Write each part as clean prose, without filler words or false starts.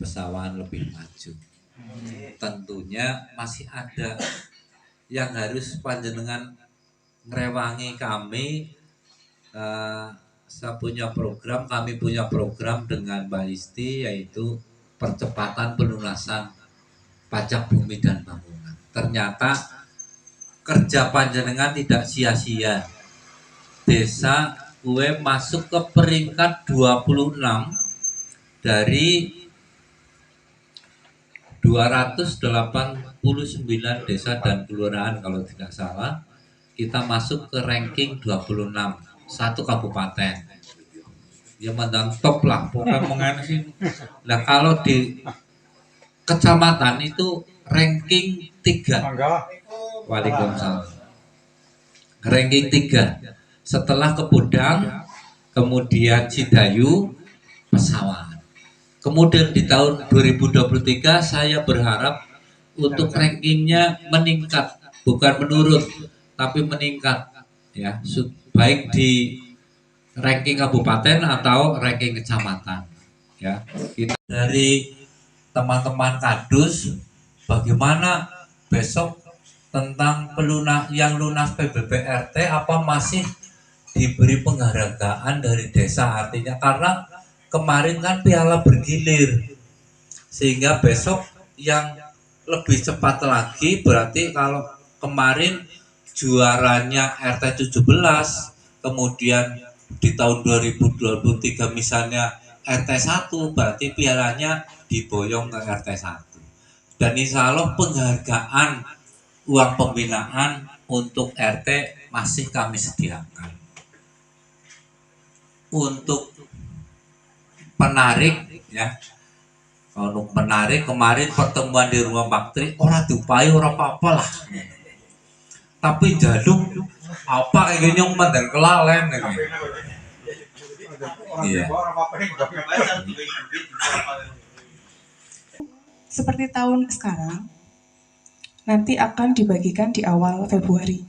pesawahan lebih maju. Tentunya masih ada yang harus panjenengan ngrewangi kami. Saya punya program, kami punya program dengan Mbak Isti, yaitu percepatan pelunasan pajak bumi dan bangunan. Ternyata kerja panjenengan tidak sia-sia. Desa gue masuk ke peringkat 26 dari 289 desa dan kelurahan kalau tidak salah. Kita masuk ke ranking 26, satu kabupaten. Ya mandang top lah, bukan mengenai. Nah kalau di kecamatan itu ranking 3. Waalaikumsalam. Ranking 3. Setelah Kepudang, kemudian Cidayu, Pesawahan. Kemudian di tahun 2023 saya berharap untuk rankingnya meningkat, bukan menurun, tapi meningkat, ya, baik di ranking kabupaten atau ranking kecamatan. Ya, kita dari teman-teman kadus, bagaimana besok tentang yang lunas PBBRT, apa masih diberi penghargaan dari desa? Artinya karena kemarin kan piala bergilir, sehingga besok yang lebih cepat lagi. Berarti kalau kemarin juaranya RT 17, kemudian di tahun 2023 misalnya RT 1, berarti pialanya diboyong ke RT 1. Dan insya Allah penghargaan uang pembinaan untuk RT masih kami sediakan. Untuk penarik, ya, untuk menarik kemarin pertemuan di rumah Bakti orang diupai orang apa lah, tapi jaluk apa kayak nyong dan kelalen gitu. Iya. Seperti tahun sekarang nanti akan dibagikan di awal Februari.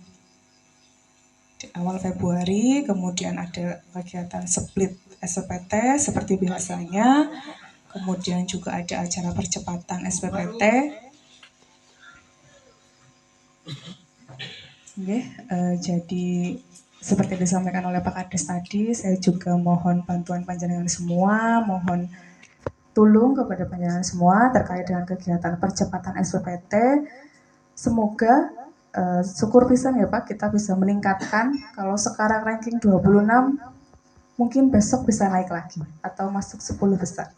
Di awal Februari kemudian ada kegiatan split SPPT seperti biasanya. Kemudian juga ada acara percepatan SPPT. Jadi seperti disampaikan oleh Pak Kades tadi, saya juga mohon bantuan panjenengan semua, mohon tulung kepada panjenengan semua terkait dengan kegiatan percepatan SPPT. Semoga syukur pisan ya Pak, kita bisa meningkatkan. Kalau sekarang ranking 26, mungkin besok bisa naik lagi atau masuk 10 besar.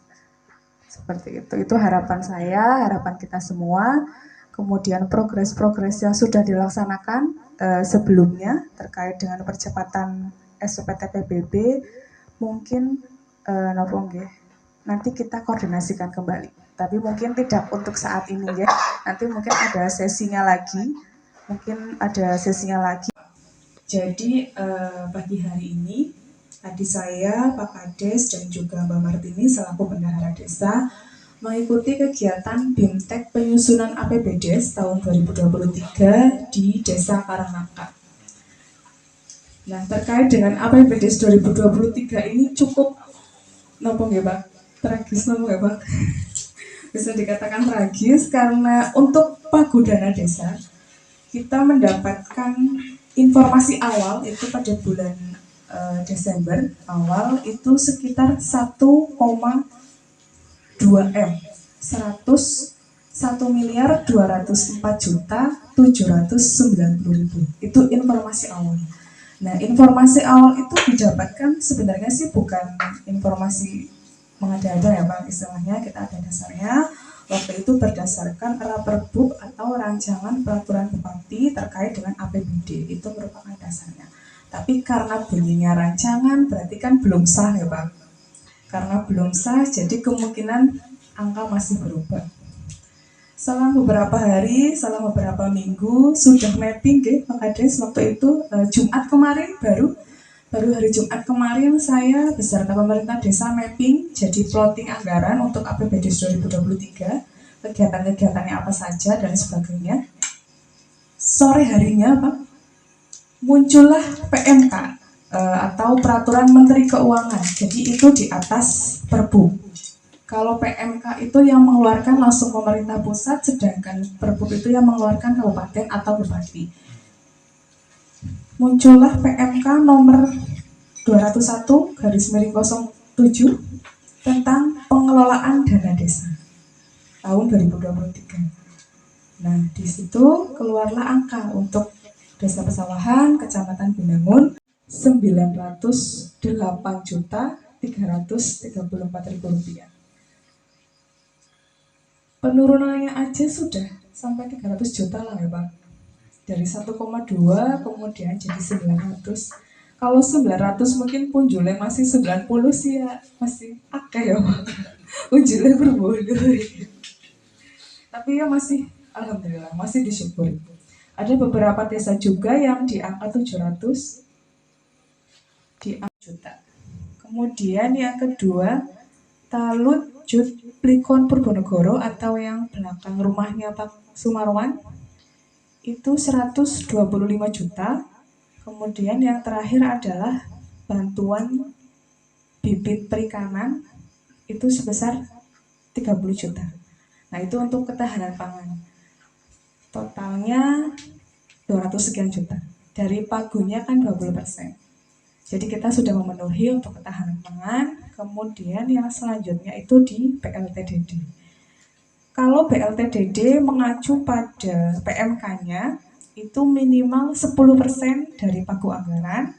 Seperti itu harapan saya, harapan kita semua. Kemudian progres-progres yang sudah dilaksanakan sebelumnya terkait dengan percepatan SPPT PBB, mungkin nanti kita koordinasikan kembali. Tapi mungkin tidak untuk saat ini ya. Nanti mungkin ada sesinya lagi. Jadi pagi hari ini tadi saya, Pak Kades dan juga Mbak Martini selaku bendahara desa mengikuti kegiatan BIMTEK penyusunan APBDes tahun 2023 di Desa Karangnaka. Nah, terkait dengan APBDes 2023 ini cukup tragis Pak. Bisa dikatakan tragis karena untuk Pagudana Desa kita mendapatkan informasi awal itu pada bulan Desember awal itu sekitar 1,2M. Itu informasi awal. Nah, informasi awal itu didapatkan sebenarnya sih bukan informasi mengada-ada ya Pak, istilahnya kita ada dasarnya. Waktu itu berdasarkan Raperbub atau rancangan peraturan bupati terkait dengan APBD, itu merupakan dasarnya. Tapi karena bunyinya rancangan berarti kan belum sah ya Pak. Karena belum sah, jadi kemungkinan angka masih berubah. Selama beberapa hari, selama beberapa minggu sudah mapping Pak Kades waktu itu Jumat kemarin baru hari Jumat kemarin saya beserta pemerintah desa mapping jadi plotting anggaran untuk APBD 2023, kegiatan-kegiatannya apa saja dan sebagainya. Sore harinya Pak, muncullah PMK atau Peraturan Menteri Keuangan. Jadi itu di atas Perbu. Kalau PMK itu yang mengeluarkan langsung pemerintah pusat, sedangkan Perbup itu yang mengeluarkan kabupaten atau bupati. Muncullah PMK nomor 201/07 tentang pengelolaan dana desa tahun 2023. Nah, di situ keluarlah angka untuk Desa Pesawahan, Kecamatan Binangun, Rp98.334.000. Penurunannya aja sudah sampai 300 juta lah ya Pak. Dari 1,2 kemudian jadi 900. Kalau 900 mungkin punjulnya masih 90 sih ya, masih akeh ya Pak. Punjulnya berbulu. Tapi ya masih, alhamdulillah, masih disyukuri. Ada beberapa desa juga yang di angka 700, di angka juta. Kemudian yang kedua, Talut Jut Plikon Purwonegoro atau yang belakang rumahnya Pak Sumarwan itu 125 juta. Kemudian yang terakhir adalah bantuan bibit perikanan itu sebesar 30 juta. Nah, itu untuk ketahanan pangan. Totalnya 200 sekian juta. Dari pagunya kan 20%. Jadi kita sudah memenuhi untuk ketahanan pangan. Kemudian yang selanjutnya itu di BLTDD. Kalau BLTDD mengacu pada PMK-nya, itu minimal 10% dari pagu anggaran,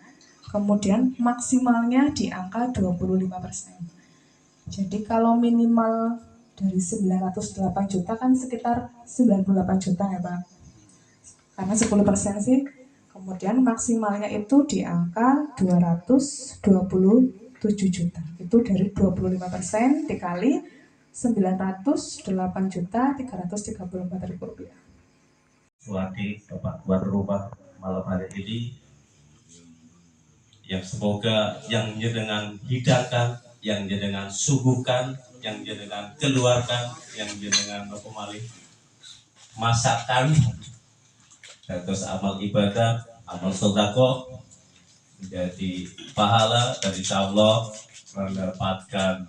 kemudian maksimalnya di angka 25%. Jadi kalau minimal dari 908 juta kan sekitar 98 juta ya Pak. Karena 10% sih. Kemudian maksimalnya itu di angka 227 juta. Itu dari 25% dikali 908.334.000 rupiah. Suwati Bapak Tuan Rumah malam hari ini yang semoga yang jenengan hidangkan, yang jenengan suguhkan, yang jenengan keluarkan, yang jenengan masakan terus amal ibadah, amal sedekah menjadi pahala dan insya Allah mendapatkan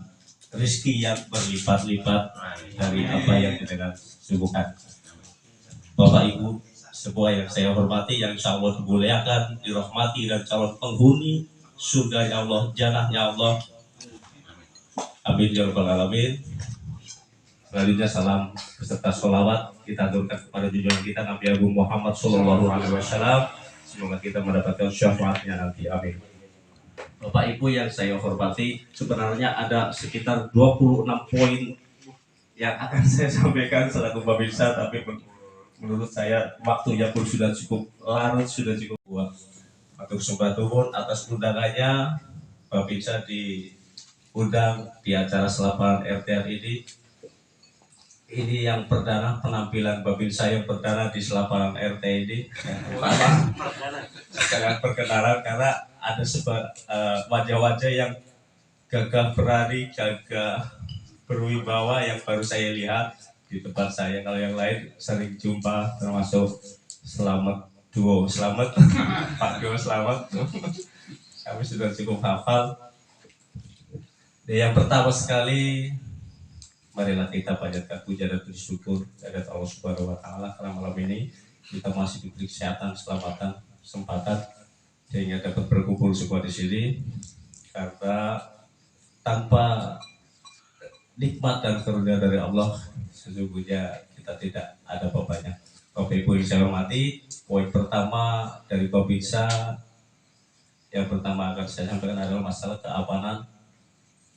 rezeki yang berlipat-lipat dari apa yang jenengan suguhkan. Bapak Ibu semua yang saya hormati, yang insya Allah dimuliakan, dirahmati dan calon penghuni surga Allah, jannahnya Allah. Amin ya rabbal alamin. Selanjutnya salam beserta sholawat kita aturkan kepada junjungan kita Nabi Agung Muhammad Sallallahu Alaihi Wasallam. Semoga kita mendapatkan syafaatnya nanti. Amin. Bapak Ibu yang saya hormati, sebenarnya ada sekitar 26 poin yang akan saya sampaikan selaku Babinsa, tapi menurut saya waktunya pun sudah cukup larut, sudah cukup kuat. Untuk sembah tuhun atas undangannya Babinsa diundang di acara selapan RTR ini. Ini yang perdana penampilan Babinsa yang perdana di selapan RT ini. Sangat perkenalan karena ada wajah-wajah yang gagah berani, gagah berwibawa yang baru saya lihat di tempat saya. Kalau yang lain sering jumpa, termasuk Selamat Duo, Selamat Pak Duo, Selamat. Kami sudah cukup hafal. Yang pertama sekali, marilah kita panjatkan puja dan puji syukur kepada Allah Subhanahu wa Ta'ala karena malam ini kita masih diberi kesehatan, keselamatan, kesempatan sehingga dapat berkumpul semua di sini. Karena tanpa nikmat dan karunia dari Allah, sesungguhnya kita tidak ada apa-apanya. Bapak Ibu yang saya hormati, poin pertama dari Babinsa yang pertama akan saya sampaikan adalah masalah keamanan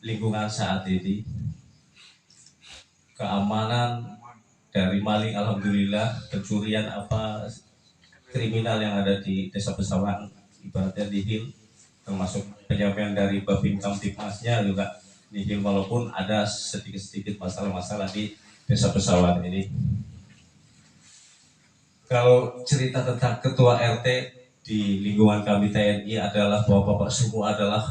lingkungan saat ini. Keamanan dari maling, alhamdulillah, pencurian apa kriminal yang ada di Desa Pesawahan ibaratnya nihil, termasuk penyampaian dari Babin Kamtipmasnya juga nihil, walaupun ada sedikit-sedikit masalah-masalah di Desa Pesawahan ini. Kalau cerita tentang ketua RT di lingkungan kami TNI adalah bapak-bapak semua adalah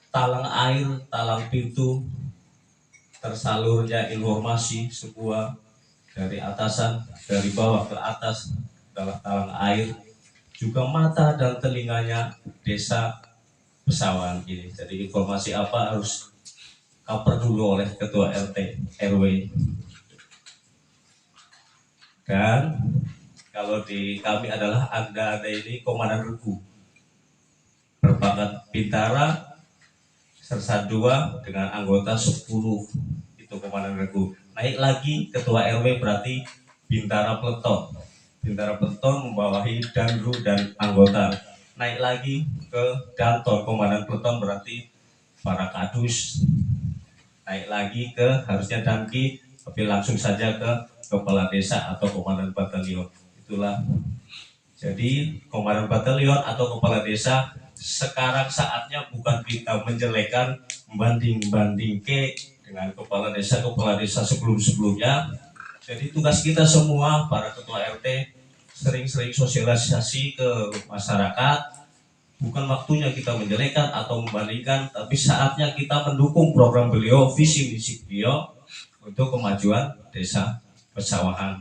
talang air, talang pintu, tersalurnya informasi sebuah dari atasan, dari bawah ke atas adalah talang air, juga mata dan telinganya Desa Pesawahan ini. Jadi informasi apa harus cover dulu oleh ketua RT RW. Dan kalau di kami adalah ada ini komandan regu berpangkat Bintara Sersan 2 dengan anggota 10, itu komandan regu. Naik lagi ketua RW berarti Bintara Peleton. Bintara Peleton membawahi danru dan anggota. Naik lagi ke Danton, komandan Peleton berarti para kadus. Naik lagi ke harusnya Damki, tapi langsung saja ke kepala desa atau komandan batalion. Itulah. Jadi komandan batalion atau kepala desa sekarang saatnya bukan kita menjelekan membanding ke dengan kepala desa sebelum-sebelumnya. Jadi tugas kita semua para ketua RT sering-sering sosialisasi ke masyarakat. Bukan waktunya kita menjelekan atau membandingkan, tapi saatnya kita mendukung program beliau, visi misi beliau untuk kemajuan desa pesawahan.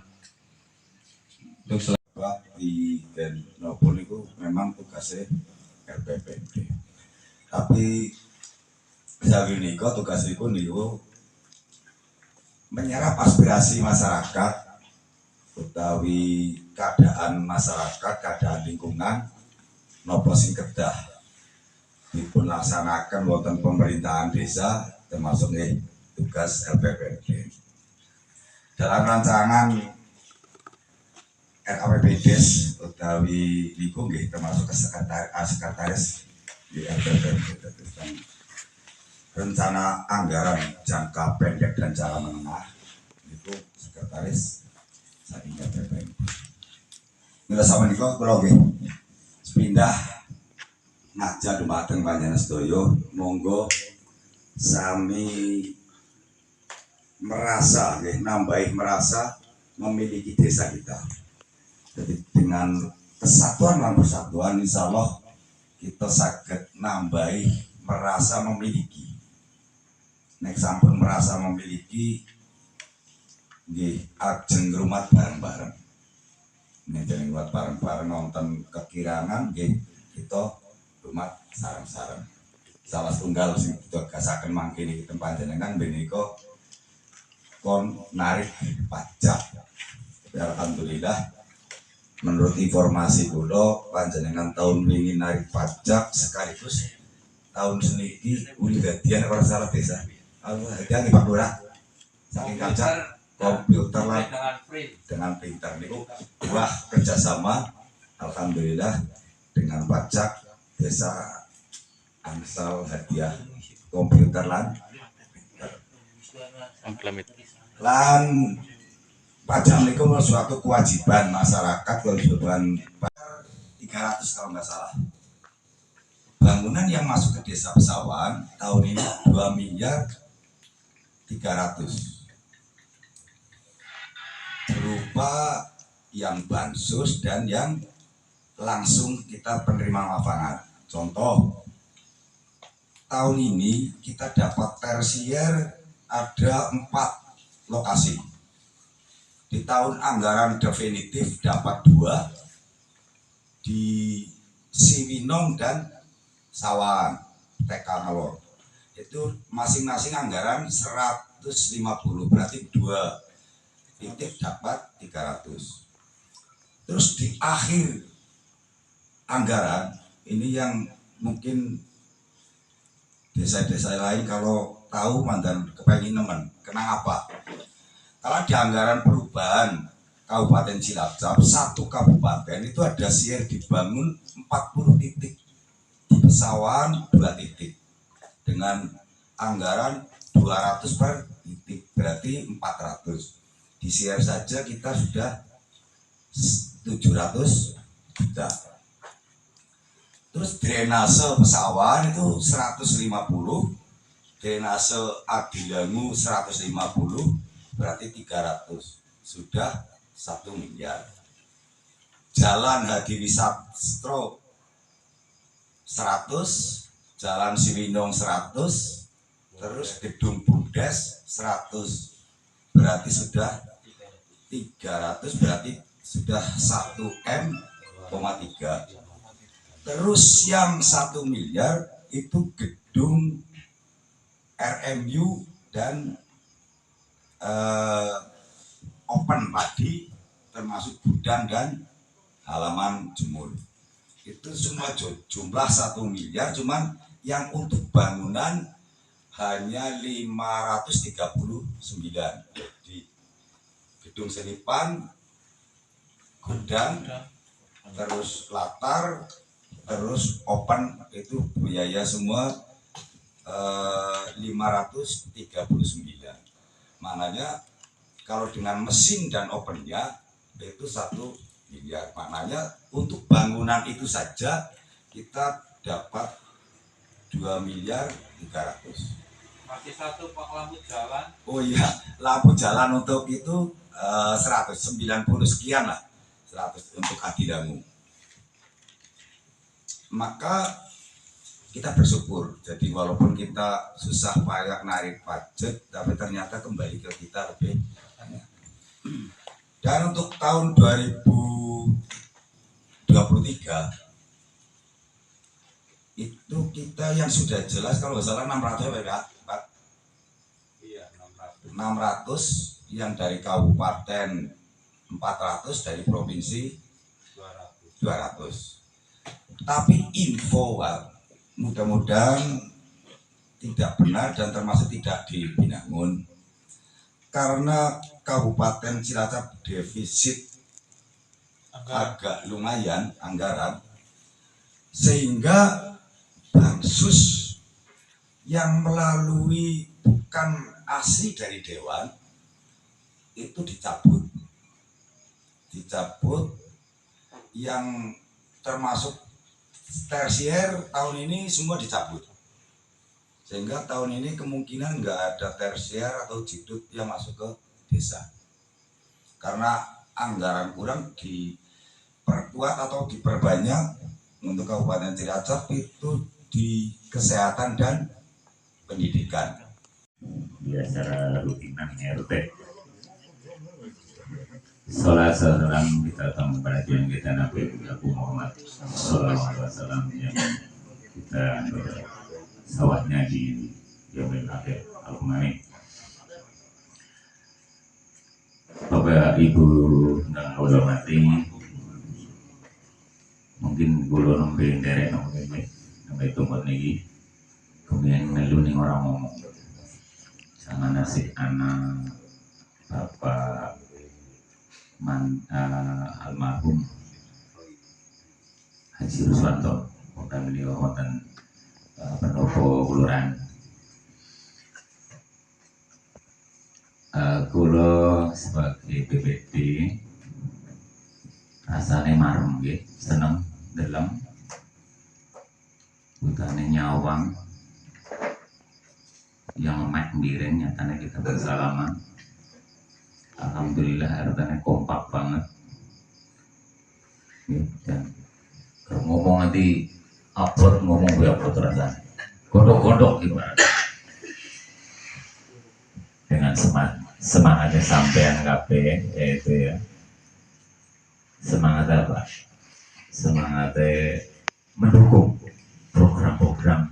Untuk di Denopol itu memang tugasnya RPPD. Tapi saya ini kok tugas itu menyerap aspirasi masyarakat, utawi keadaan masyarakat, keadaan lingkungan, nopo sing kedah dipun laksanakan wonten pemerintahan desa, termasuk tugas LPPD. Dalam rancangan RAPBDes utawi niku nggih termasuk sekretaris di LPPD. Rencana anggaran jangka pendek dan jangka menengah itu sekretaris saking LPPD. Nggih sama niku kula nggih pindah ngajak dumateng panjenengan sedaya, monggo sami merasa merasa memiliki desa kita. Jadi dengan kesatuan dan persatuan insya Allah kita sakit nambahi merasa memiliki. Nek sampun merasa memiliki nggih ajeng ngrumat bareng-bareng. Nek jeneng buat bareng-bareng nonton kekirangan nggih kita rumah sareng-sareng. Salah setunggal sing kita gasaken mangkene tempat jenengan menika kon narik pajak. Alhamdulillah menurut informasi kula panjenengan tahun ini narik pajak sekaligus tahun seniki uli gadian ora salah desa. Allah hadiah Pak Lurah. Saking pajak komputer lah dengan printer niku wah kerjasama alhamdulillah dengan pajak desa angsal hadiah komputer lan pajak niku suatu kewajiban masyarakat, kewajiban 300 kalau nggak salah. Bangunan yang masuk ke desa Pesawahan tahun ini 2 miliar 300 berupa yang bansos dan yang langsung kita penerima lapangan. Contoh, tahun ini kita dapat tersier ada 4 lokasi. Di tahun anggaran definitif dapat 2 di Siwinong dan Sawan TK Ngelor. Itu masing-masing anggaran 150, berarti 2 titik dapat 300. Terus di akhir anggaran ini yang mungkin desa-desa lain kalau tahu mandan kepengen nemen kenang apa. Kalau di anggaran perubahan Kabupaten Cilacap, 1 kabupaten itu ada siar dibangun 40 titik, di Pesawahan 2 titik dengan anggaran 200 per titik, berarti 400. Di siar saja kita sudah 700 juta. Terus drainase Pesawahan itu 150, drainase Adilangu 150, berarti 300, sudah 1 miliar. Jalan Hadiwisastro 100, Jalan Siwinong 100, terus Gedung Bumdes 100, berarti sudah 300, berarti sudah 1M,3. Terus yang 1 miliar itu gedung RMU dan open padi termasuk gudang dan halaman jemur. Itu semua jumlah 1 miliar, cuman yang untuk bangunan hanya 539 di gedung senipan, gudang, terus latar, terus open itu biaya semua 539. Maknanya kalau dengan mesin dan opennya itu 1 miliar. Maknanya untuk bangunan itu saja kita dapat 2 miliar 300. Masih satu Pak, lampu jalan. Oh iya, lampu jalan untuk itu 190 sekian lah, 100 untuk Adidangu. Maka kita bersyukur. Jadi walaupun kita susah payah narik pajak, tapi ternyata kembali ke kita lebih banyak. Dan untuk tahun 2023 itu kita yang sudah jelas kalau nggak salah 600 ya Pak? Iya, 600 yang dari kabupaten, 400 dari provinsi, 200. Tapi info Pak, mudah-mudahan tidak benar dan termasuk tidak dibinangun, karena Kabupaten Cilacap defisit agak lumayan anggaran, sehingga bansus yang melalui bukan asli dari Dewan itu dicabut yang termasuk tersier tahun ini semua dicabut, sehingga tahun ini kemungkinan nggak ada tersier atau jidut yang masuk ke desa karena anggaran kurang diperkuat atau diperbanyak untuk Kabupaten Cilacap itu di kesehatan dan pendidikan. Ya, secara rutinan RT. Salat salam kita tamu perhatian kita Nabi Abu Muhammad Sallallahu Alaihi Wasallam yang kita sawatnya di Yaumil Akhir Al-Mani. Bapak Ibu dan hormati, mungkin bulu nembe derek nembe tumbuh nih, kemudian melu nih orang ngomong sama nasi anak Bapak almarhum Haji Ruswanto, dan beliau wonten pendopo uluran. Kulo sebagai BPD rasanya marem nggih, seneng dalam butane nyawang yang mek miring, nyatanya kita bersalaman. Alhamdulillah artinya kompak banget ya, dan kalau ngomong nanti upload rasanya gondok-gondok gimana dengan semangatnya sampean kabeh, yaitu ya semangat apa? Semangatnya mendukung program-program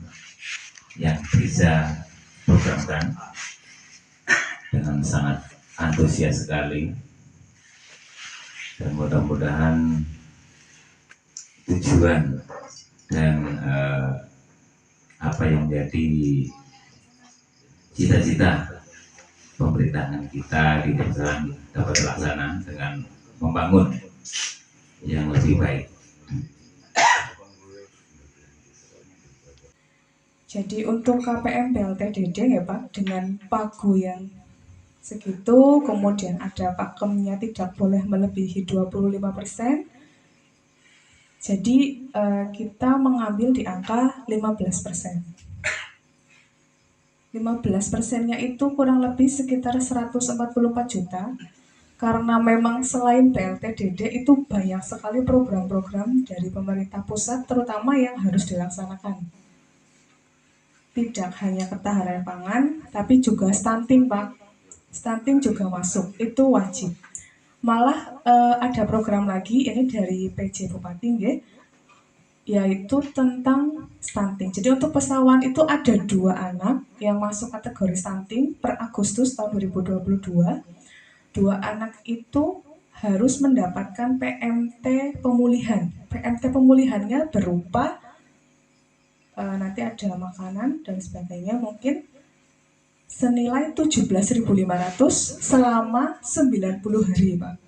yang bisa programkan dengan sangat antusias sekali, dan mudah-mudahan tujuan dan apa yang menjadi cita-cita pemerintahan kita di desa dapat terlaksana dengan membangun yang lebih baik. Jadi untuk KPM BLTDD ya Pak, dengan pagu yang segitu, kemudian ada pakemnya tidak boleh melebihi 25%. Jadi kita mengambil di angka 15%. 15%-nya itu kurang lebih sekitar 144 juta. Karena memang selain BLTDD itu banyak sekali program-program dari pemerintah pusat terutama yang harus dilaksanakan. Tidak hanya ketahanan pangan, tapi juga stunting Pak. Stunting juga masuk, itu wajib. Malah ada program lagi, ini dari PJ Bupati nggih. yaitu tentang stunting. Jadi untuk pesawan itu ada 2 anak yang masuk kategori stunting per Agustus tahun 2022. 2 anak itu harus mendapatkan PMT pemulihan. PMT pemulihannya berupa nanti ada makanan dan sebagainya, mungkin senilai 17.500 selama 90 hari, Pak.